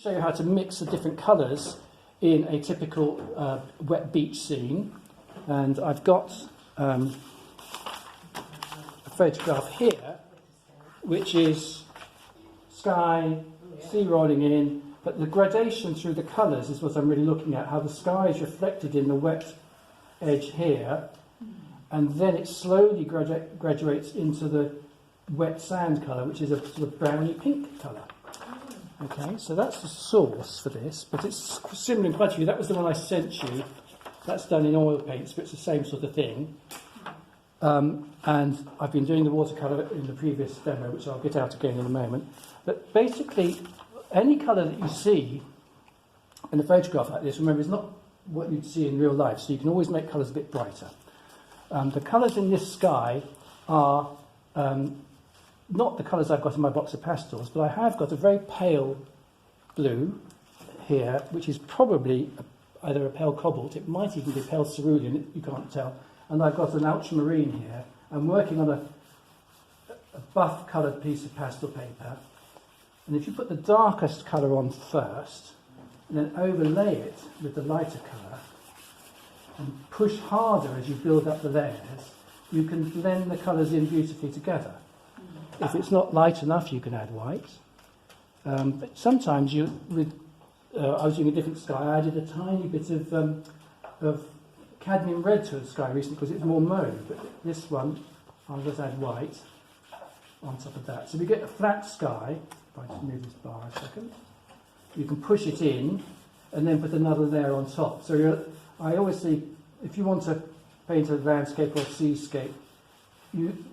show you how to mix the different colours in a typical wet beach scene. And I've got a photograph here, which is sky, sea rolling in, but the gradation through the colours is what I'm really looking at, how the sky is reflected in the wet edge here, and then it slowly graduates into the wet sand colour, which is a sort of browny pink colour. Okay, so that's the source for this, but it's similar in quantity. That was the one I sent you. That's done in oil paints, but it's the same sort of thing. And I've been doing the watercolour in the previous demo, which I'll get out again in a moment. But basically, any colour that you see in a photograph like this, remember, is not what you'd see in real life, so you can always make colours a bit brighter. The colours in this sky are not the colours I've got in my box of pastels, but I have got a very pale blue here, which is probably either a pale cobalt, it might even be pale cerulean, you can't tell, and I've got an ultramarine here. I'm working on a buff coloured piece of pastel paper, and if you put the darkest colour on first, and then overlay it with the lighter colour, and push harder as you build up the layers, you can blend the colours in beautifully together. If it's not light enough, you can add white. But sometimes I was doing a different sky, I added a tiny bit of cadmium red to the sky recently because it's more mauve, but this one I'll just add white on top of that. So we get a flat sky. If I just move this bar a second, you can push it in and then put another layer on top. So I always say, if you want to paint a landscape or a seascape, you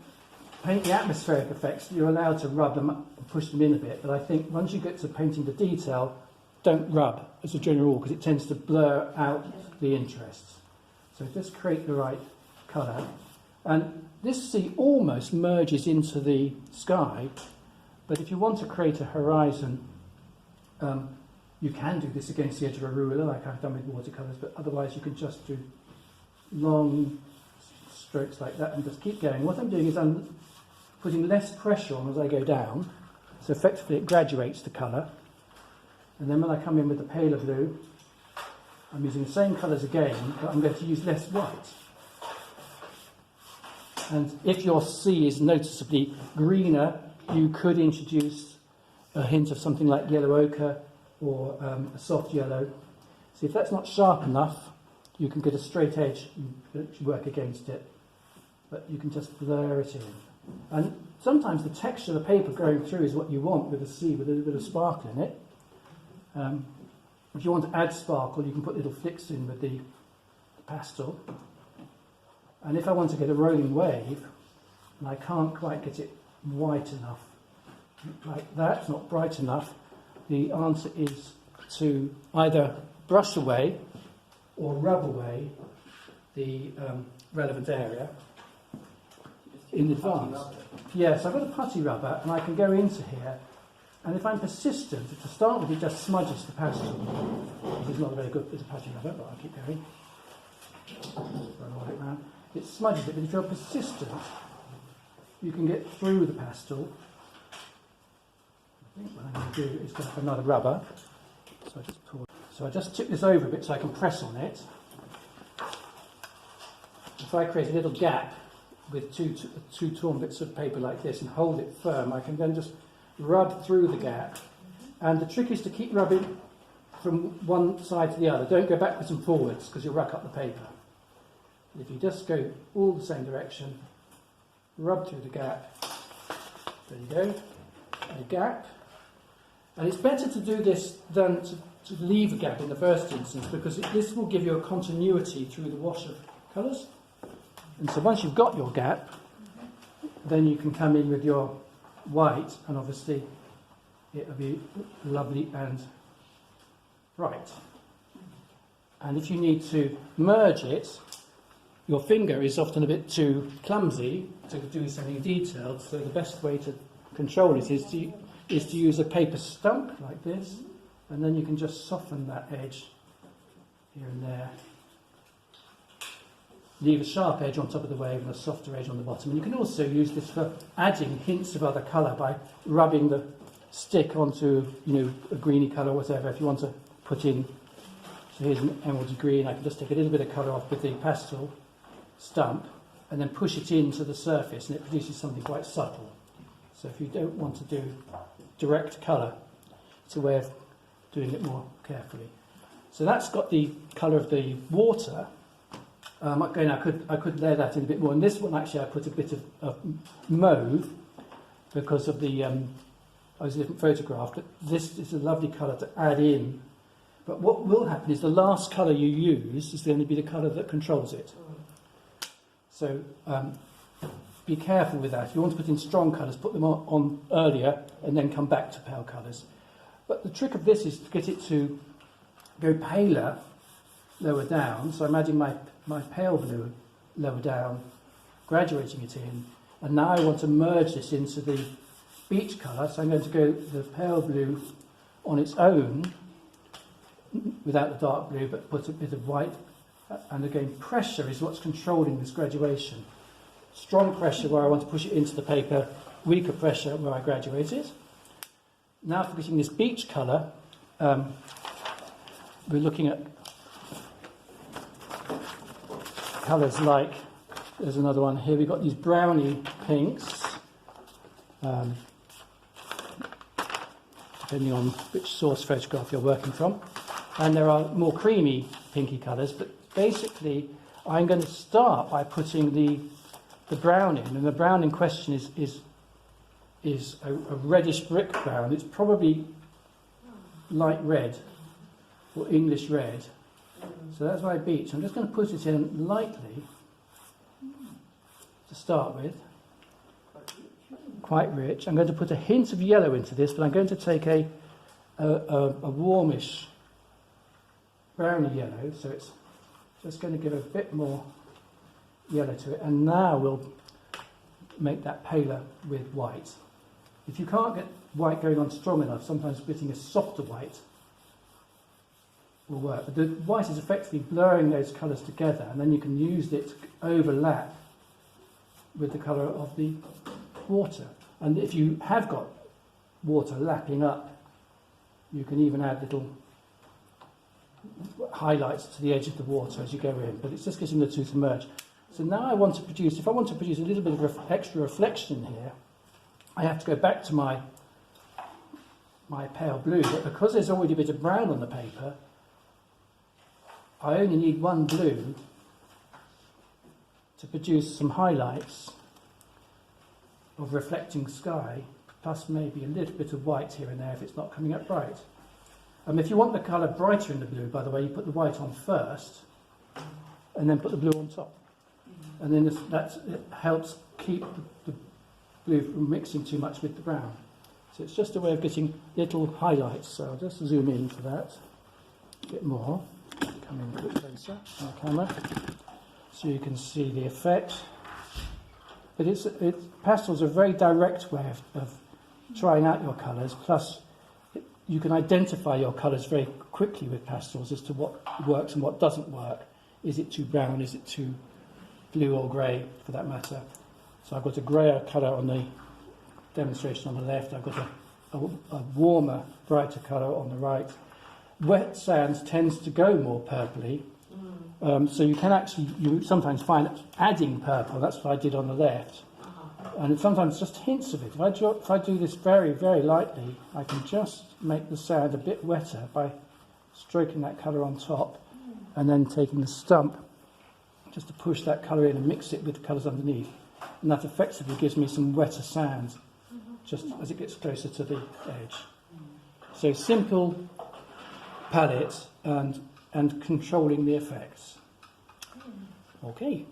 paint the atmospheric effects, you're allowed to rub them up and push them in a bit, but I think once you get to painting the detail, don't rub as a general rule because it tends to blur out the interests. So just create the right colour. And this sea almost merges into the sky, but if you want to create a horizon, you can do this against the edge of a ruler like I've done with watercolours, but otherwise you can just do long strokes like that and just keep going. What I'm doing is I'm putting less pressure on as I go down, so effectively it graduates the colour. And then when I come in with the paler blue, I'm using the same colours again, but I'm going to use less white. And if your sea is noticeably greener, you could introduce a hint of something like yellow ochre or a soft yellow. See, if that's not sharp enough, you can get a straight edge and work against it, but you can just blur it in. And sometimes the texture of the paper going through is what you want with a sea with a little bit of sparkle in it. If you want to add sparkle, you can put little flicks in with the pastel. And if I want to get a rolling wave, and I can't quite get it white enough, like that, not bright enough, the answer is to either brush away or rub away the relevant area in advance. Yes, I've got a putty rubber, and I can go into here, and if I'm persistent, to start with, it just smudges the pastel. It's not a very good bit of putty rubber, but I'll keep going. Roll it round. It smudges it, but if you're persistent, you can get through the pastel. I think what I'm going to do is get another rubber. So I just tip this over a bit so I can press on it. If I create a little gap with two torn bits of paper like this and hold it firm, I can then just rub through the gap. And the trick is to keep rubbing from one side to the other. Don't go backwards and forwards because you'll ruck up the paper. If you just go all the same direction, rub through the gap, there you go, a gap. And it's better to do this than to leave a gap in the first instance because this will give you a continuity through the wash of colours. And so once you've got your gap, then you can come in with your white, and obviously it'll be lovely and bright. And if you need to merge it, your finger is often a bit too clumsy to do something detailed, so the best way to control it is to use a paper stump like this, and then you can just soften that edge here and there. Leave a sharp edge on top of the wave and a softer edge on the bottom. And you can also use this for adding hints of other colour by rubbing the stick onto, a greeny colour or whatever. If you want to put in, so here's an emeraldy green, I can just take a little bit of colour off with the pastel stump and then push it into the surface, and it produces something quite subtle. So if you don't want to do direct colour, it's a way of doing it more carefully. So that's got the colour of the water. Again, I could layer that in a bit more. And this one, actually, I put a bit of mauve because of the, it was a different photograph, but this is a lovely colour to add in. But what will happen is the last colour you use is going to be the colour that controls it. So be careful with that. If you want to put in strong colours, put them on earlier and then come back to pale colours. But the trick of this is to get it to go paler lower down. So I'm adding my pale blue lower down, graduating it in. And now I want to merge this into the beach colour. So I'm going to go the pale blue on its own, without the dark blue, but put a bit of white. And again, pressure is what's controlling this graduation. Strong pressure where I want to push it into the paper, weaker pressure where I graduate it. Now for getting this beach colour, we're looking at colours like, there's another one here, we've got these browny pinks, depending on which source photograph you're working from. And there are more creamy pinky colours, but basically I'm going to start by putting the brown in, and the brown in question is a reddish brick brown. It's probably light red or English red. So that's my beach. I'm just going to put it in lightly to start with. Quite rich. I'm going to put a hint of yellow into this, but I'm going to take a warmish browny yellow, so it's just going to give a bit more yellow to it. And now we'll make that paler with white. If you can't get white going on strong enough, sometimes putting a softer white will work. But the white is effectively blurring those colours together, and then you can use it to overlap with the colour of the water. And if you have got water lapping up, you can even add little highlights to the edge of the water as you go in, but it's just getting the two to merge. So now I want to produce, if I want to produce a little bit of extra reflection here, I have to go back to my pale blue, but because there's already a bit of brown on the paper, I only need one blue to produce some highlights of reflecting sky, plus maybe a little bit of white here and there if it's not coming up bright. If you want the colour brighter in the blue, by the way, you put the white on first and then put the blue on top. And then it helps keep the blue from mixing too much with the brown. So it's just a way of getting little highlights. So I'll just zoom in for that a bit more. Come in a bit closer on the camera so you can see the effect. But pastels are a very direct way of trying out your colours, plus you can identify your colours very quickly with pastels as to what works and what doesn't work. Is it too brown? Is it too blue or grey, for that matter? So I've got a greyer colour on the demonstration on the left. I've got a warmer, brighter colour on the right. Wet sands tends to go more purpley. So you can actually, you sometimes find adding purple. That's what I did on the left. And sometimes just hints of it. If I do this very, very lightly, I can just make the sand a bit wetter by stroking that colour on top and then taking the stump just to push that colour in and mix it with the colours underneath. And that effectively gives me some wetter sand just as it gets closer to the edge. So simple palette and controlling the effects. Okay.